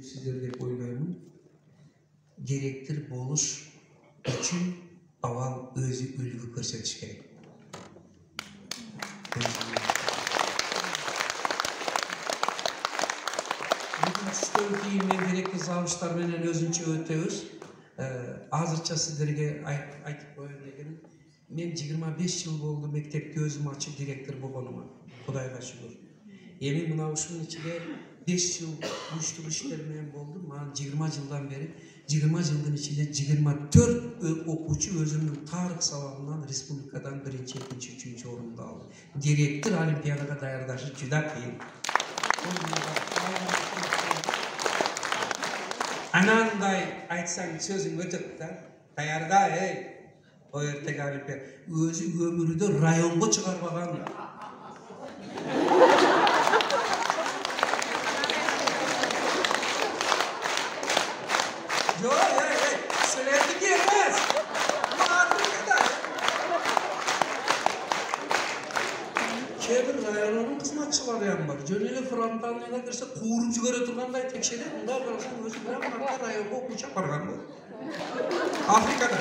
Sizler dep oylayman. Direktir boluş üçün avval özü үлgü көрсөтүш керек. Bugün tushdan keyin men direktir zavuşlar menen özünчө өтөбүз. Азырча сиздерге айтып коеюн дегеним, мен 25 жыл болду мектепке өзүм ачып директор болгонума. Кудайга шүгүр. Эми мына ушунун ичинде 5 жыл уюштурук иштер менен болду. Ман 20 жылдан бери 20 жылдын ичинде 24 окуучу өзүнүн тарых сабагынан республикадан 1-чи, 2-чи, 3-чү орунду алды. Директор олимпиадага даярдашы жуда кыйын. Anандай айтсаң сөзүң өтөт да. Даярда, эртеге олимпиада. Өзү өмүрүдө районго чыгарбаган. Söyledi gelmez. Afrika'da. Kebir rayonunun kızmatçıları yan var. Jöneli Frontalıyla girse kuğurup çıkarı turganday tekşede. Bunlar karşısında özü bilen rayonga okuyacak bargan bu. Afrika'da.